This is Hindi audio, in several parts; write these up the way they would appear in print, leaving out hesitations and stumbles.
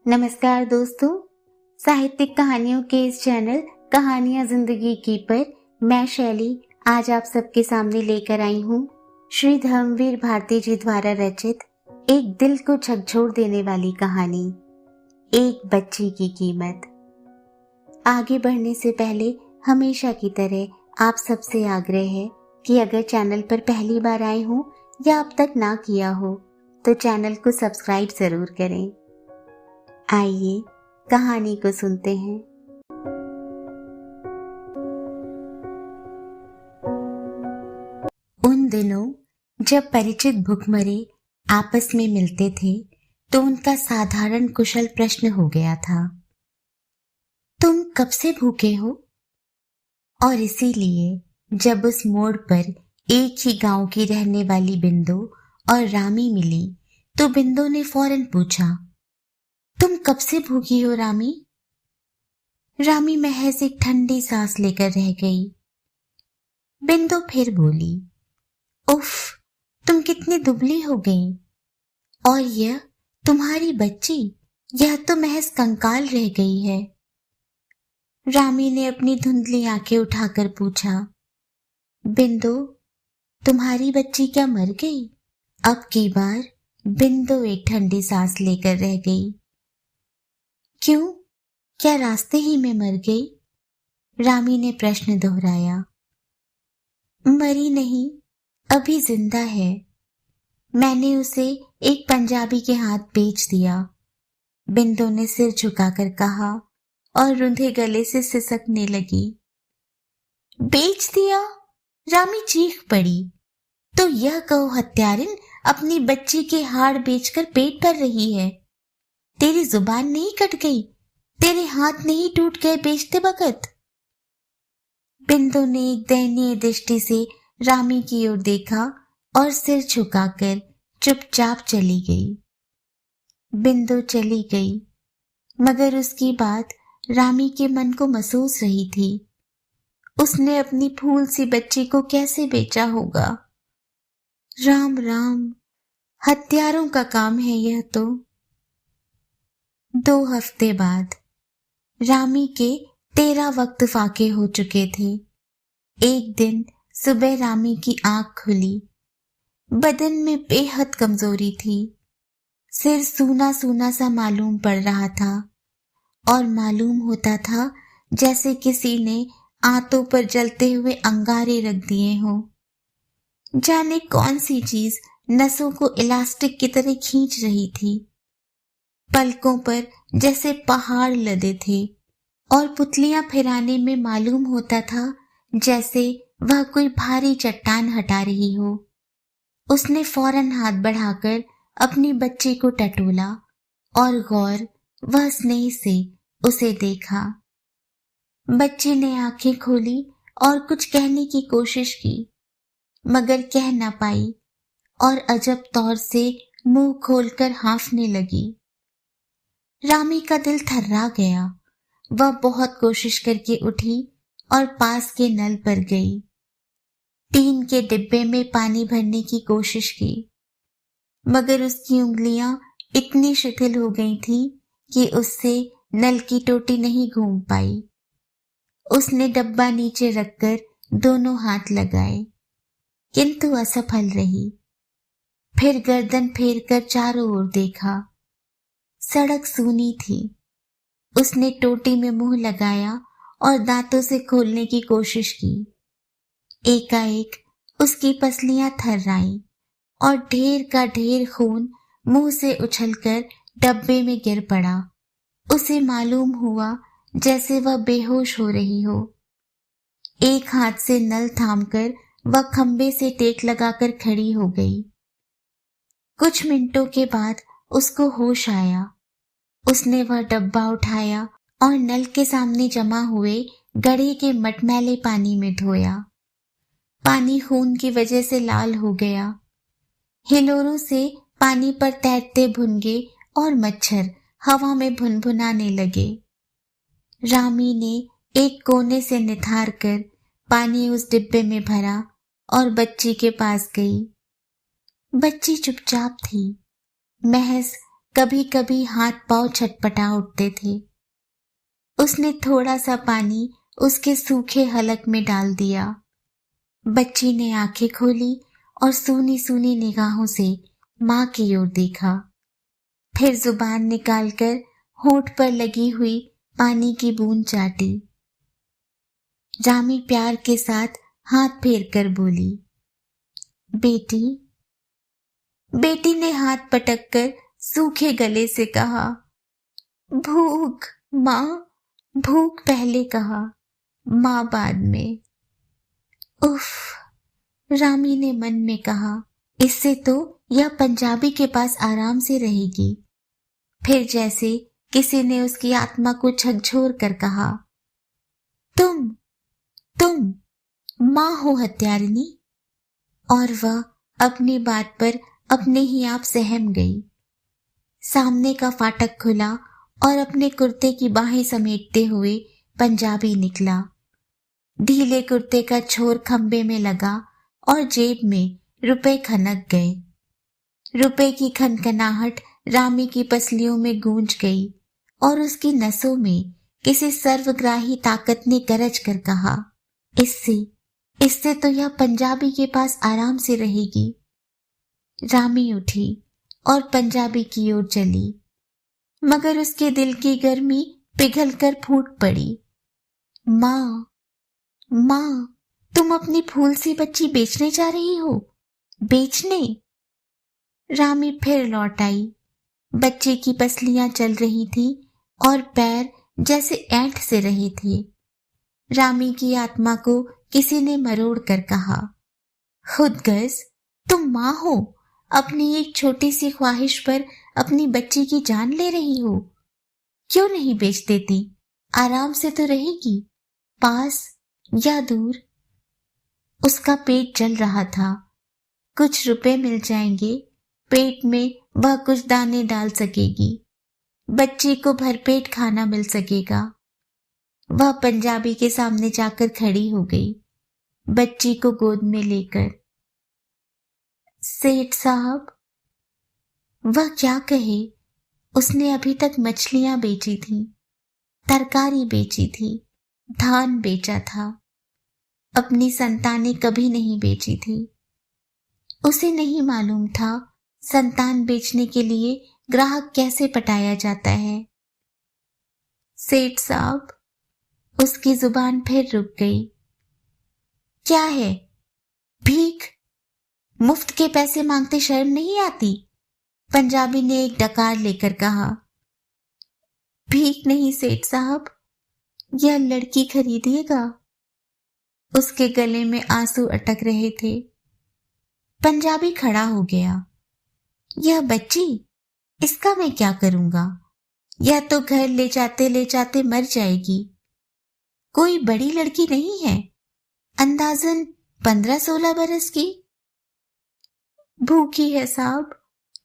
नमस्कार दोस्तों, साहित्यिक कहानियों के इस चैनल कहानियां जिंदगी की पर मैं शैली आज आप सबके सामने लेकर आई हूँ श्री धर्मवीर भारती जी द्वारा रचित एक दिल को झकझोर देने वाली कहानी, एक बच्ची की कीमत। आगे बढ़ने से पहले हमेशा की तरह आप सबसे आग्रह है कि अगर चैनल पर पहली बार आए हो या अब तक ना किया हो तो चैनल को सब्सक्राइब जरूर करें। आइए कहानी को सुनते हैं। उन दिनों जब परिचित भुखमरे आपस में मिलते थे तो उनका साधारण कुशल प्रश्न हो गया था, तुम कब से भूखे हो? और इसीलिए जब उस मोड़ पर एक ही गांव की रहने वाली बिंदु और रामी मिली तो बिंदु ने फौरन पूछा, तुम कब से भूखी हो रामी? रामी महज एक ठंडी सांस लेकर रह गई। बिंदु फिर बोली, उफ, तुम कितनी दुबली हो गई, और यह तुम्हारी बच्ची, यह तो महज कंकाल रह गई है। रामी ने अपनी धुंधली आंखें उठाकर पूछा, बिंदु, तुम्हारी बच्ची क्या मर गई? अब की बार बिंदु एक ठंडी सांस लेकर रह गई। क्यों, क्या रास्ते ही में मर गई? रामी ने प्रश्न दोहराया। मरी नहीं, अभी जिंदा है। मैंने उसे एक पंजाबी के हाथ बेच दिया, बिंदु ने सिर झुकाकर कहा और रुंधे गले से सिसकने लगी। बेच दिया? रामी चीख पड़ी। तो यह कहो हत्यारिन अपनी बच्ची के हाड़ बेचकर पेट भर रही है। तेरी जुबान नहीं कट गई? तेरे हाथ नहीं टूट गए बेचते वक्त? बिंदु ने एक दयनीय दृष्टि से रामी की ओर देखा और सिर झुकाकर चुपचाप चली गई। बिंदु चली गई, मगर उसकी बात रामी के मन को महसूस रही थी। उसने अपनी फूल सी बच्ची को कैसे बेचा होगा? राम राम, हत्यारों का काम है यह तो। 2 हफ्ते बाद रामी के 13 वक्त फाके हो चुके थे। एक दिन सुबह रामी की आंख खुली। बदन में बेहद कमजोरी थी। सिर सूना सूना सा मालूम पड़ रहा था और मालूम होता था जैसे किसी ने आंतों पर जलते हुए अंगारे रख दिए हों। जाने कौन सी चीज नसों को इलास्टिक की तरह खींच रही थी। पलकों पर जैसे पहाड़ लदे थे और पुतलियां फिराने में मालूम होता था जैसे वह कोई भारी चट्टान हटा रही हो। उसने फौरन हाथ बढ़ाकर अपनी बच्ची को टटोला और गौर वह स्नेह से उसे देखा। बच्ची ने आंखें खोली और कुछ कहने की कोशिश की, मगर कह न पाई और अजब तौर से मुंह खोलकर हाँफने लगी। रामी का दिल थर्रा गया। वह बहुत कोशिश करके उठी और पास के नल पर गई। टीन के डिब्बे में पानी भरने की कोशिश की, मगर उसकी उंगलियां इतनी शिथिल हो गई थी कि उससे नल की टोटी नहीं घूम पाई। उसने डब्बा नीचे रखकर दोनों हाथ लगाए, किंतु असफल रही। फिर गर्दन फेरकर चारों ओर देखा। सड़क सूनी थी। उसने टोटी में मुंह लगाया और दांतों से खोलने की कोशिश की। एकाएक उसकी पसलियां थर्राईं और ढेर का ढेर खून मुंह से उछलकर डब्बे में गिर पड़ा। उसे मालूम हुआ जैसे वह बेहोश हो रही हो। एक हाथ से नल थामकर वह खंबे से टेक लगाकर खड़ी हो गई। कुछ मिनटों के बाद उसको होश आया। उसने वह डब्बा उठाया और नल के सामने जमा हुए गड्ढे के मटमैले पानी में धोया। पानी खून की वजह से लाल हो गया। हिलोरों से पानी पर तैरते भुनगे और मच्छर हवा में भुनभुनाने लगे। रामी ने एक कोने से निथार कर पानी उस डिब्बे में भरा और बच्ची के पास गई। बच्ची चुपचाप थी, महज कभी कभी हाथ पांव छटपटा उठते थे। उसने थोड़ा सा पानी उसके सूखे हलक में डाल दिया। बच्ची ने आंखें खोली और सूनी सूनी निगाहों से मां की ओर देखा। फिर जुबान निकालकर होंठ पर लगी हुई पानी की बूंद चाटी। रामी प्यार के साथ हाथ फेर कर बोली, बेटी। बेटी ने हाथ पटक कर सूखे गले से कहा, भूख मां, भूख पहले कहा, मां बाद में। उफ, रामी ने मन में कहा, इससे तो यह पंजाबी के पास आराम से रहेगी। फिर जैसे किसी ने उसकी आत्मा को झकझोर कर कहा, तुम मां हो हत्यारिनी। और वह अपनी बात पर अपने ही आप सहम गई। सामने का फाटक खुला और अपने कुर्ते की बाहें समेटते हुए पंजाबी निकला। ढीले कुर्ते का छोर खंबे में लगा और जेब में रुपए खनक गए। रुपए की खनखनाहट रामी की पसलियों में गूंज गई और उसकी नसों में किसी सर्वग्राही ताकत ने गरज कर कहा, इससे तो यह पंजाबी के पास आराम से रहेगी। रामी उठी और पंजाबी की ओर चली, मगर उसके दिल की गर्मी पिघल कर फूट पड़ी। मां, तुम अपनी फूल सी बच्ची बेचने जा रही हो? बेचने? रामी फिर लौट आई। बच्चे की पसलियां चल रही थी और पैर जैसे ऐंठ से रहे थे। रामी की आत्मा को किसी ने मरोड़ कर कहा, खुदगर्ज, तुम मां हो, अपनी एक छोटी सी ख्वाहिश पर अपनी बच्ची की जान ले रही हो। क्यों नहीं बेच देती? आराम से तो रहेगी, पास या दूर। उसका पेट जल रहा था। कुछ रुपए मिल जाएंगे, पेट में वह कुछ दाने डाल सकेगी, बच्ची को भरपेट खाना मिल सकेगा। वह पंजाबी के सामने जाकर खड़ी हो गई, बच्ची को गोद में लेकर। सेठ साहब, वह क्या कहे? उसने अभी तक मछलियां बेची थी, तरकारी बेची थी, धान बेचा था, अपनी संतानें कभी नहीं बेची थी। उसे नहीं मालूम था संतान बेचने के लिए ग्राहक कैसे पटाया जाता है। सेठ साहब, उसकी जुबान फिर रुक गई। क्या है? भीख? मुफ्त के पैसे मांगते शर्म नहीं आती? पंजाबी ने एक डकार लेकर कहा। भीख नहीं सेठ साहब, यह लड़की खरीदिएगा। उसके गले में आंसू अटक रहे थे। पंजाबी खड़ा हो गया। यह बच्ची, इसका मैं क्या करूंगा? यह तो घर ले जाते मर जाएगी। कोई बड़ी लड़की नहीं है, अंदाजन 15-16 बरस की। भूखी है साहब,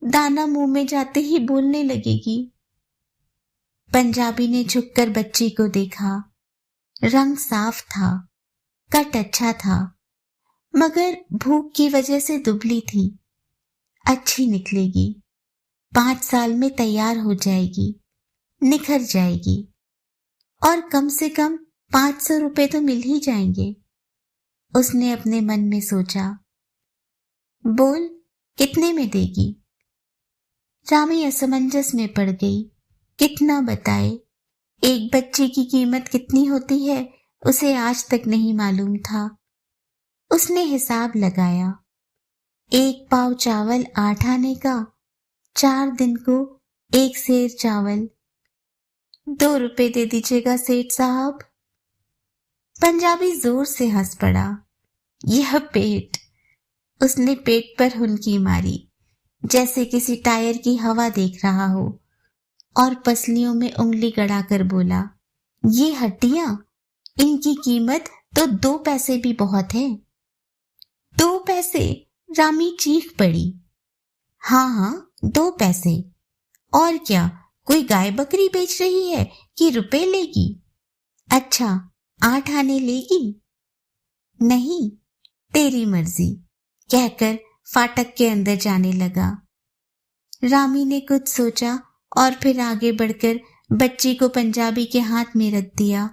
दाना मुंह में जाते ही बोलने लगेगी। पंजाबी ने झुककर बच्ची को देखा। रंग साफ था, कट अच्छा था, मगर भूख की वजह से दुबली थी। अच्छी निकलेगी, 5 साल में तैयार हो जाएगी, निखर जाएगी, और कम से कम 500 रुपए तो मिल ही जाएंगे। उसने अपने मन में सोचा। बोल, कितने में देगी? रामी असमंजस में पड़ गई। कितना बताए? एक बच्चे की कीमत कितनी होती है उसे आज तक नहीं मालूम था। उसने हिसाब लगाया। 1 पाव चावल 8 आने का, 4 दिन को 1 सेर चावल। 2 रुपए दे दीजिएगा सेठ साहब। पंजाबी जोर से हंस पड़ा। यह पेट। उसने पेट पर हुनकी मारी, जैसे किसी टायर की हवा देख रहा हो, और पसलियों में उंगली गड़ाकर बोला, ये हड्डियां, इनकी कीमत तो 2 पैसे भी बहुत है। 2 पैसे? रामी चीख पड़ी। हाँ, 2 पैसे। और क्या, कोई गाय बकरी बेच रही है कि रुपए लेगी? अच्छा, 8 आने लेगी? नहीं, तेरी मर्जी, कहकर फाटक के अंदर जाने लगा। रामी ने कुछ सोचा और फिर आगे बढ़कर बच्ची को पंजाबी के हाथ में रख दिया।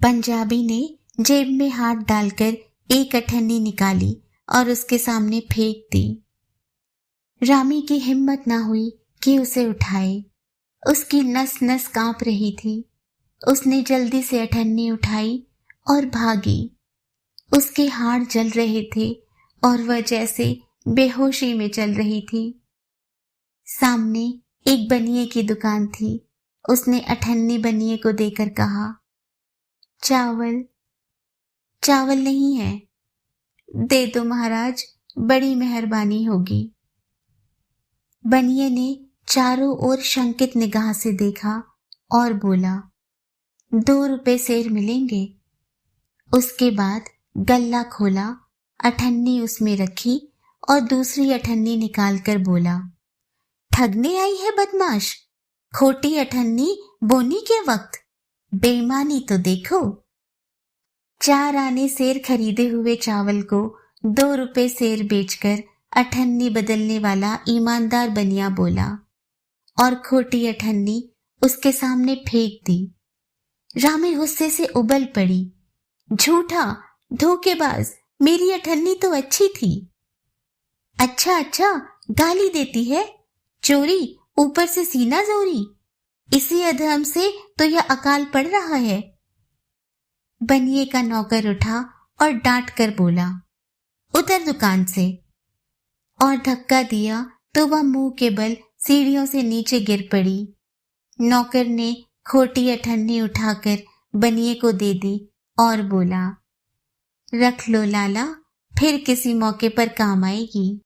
पंजाबी ने जेब में हाथ डालकर एक अठन्नी निकाली और उसके सामने फेंक दी। रामी की हिम्मत ना हुई कि उसे उठाए। उसकी नस नस कांप रही थी। उसने जल्दी से अठन्नी उठाई और भागी। उसके हाड़ जल रहे थे और वह जैसे बेहोशी में चल रही थी। सामने एक बनिए की दुकान थी। उसने अठन्नी बनिए को देकर कहा, चावल? चावल नहीं है। दे दो महाराज, बड़ी मेहरबानी होगी। बनिए ने चारों ओर शंकित निगाह से देखा और बोला, 2 रुपए सेर मिलेंगे। उसके बाद गल्ला खोला, अठन्नी उसमें रखी और दूसरी अठन्नी निकालकर बोला, ठगने आई है बदमाश, खोटी अठन्नी बोनी के वक्त, बेईमानी तो देखो। 4 आने सेर खरीदे हुए चावल को 2 रुपए सेर बेचकर अठन्नी बदलने वाला ईमानदार बनिया बोला और खोटी अठन्नी उसके सामने फेंक दी। रामी गुस्से से उबल पड़ी। झूठा, धोखेबाज, मेरी अठन्नी तो अच्छी थी। अच्छा, गाली देती है, चोरी ऊपर से सीना जोरी, इसी अधर्म से तो यह अकाल पड़ रहा है। बनिए का नौकर उठा और डांट कर बोला, उतर दुकान से, और धक्का दिया तो वह मुंह के बल सीढ़ियों से नीचे गिर पड़ी। नौकर ने खोटी अठन्नी उठाकर बनिए को दे दी और बोला, रख लो लाला, फिर किसी मौके पर काम आएगी।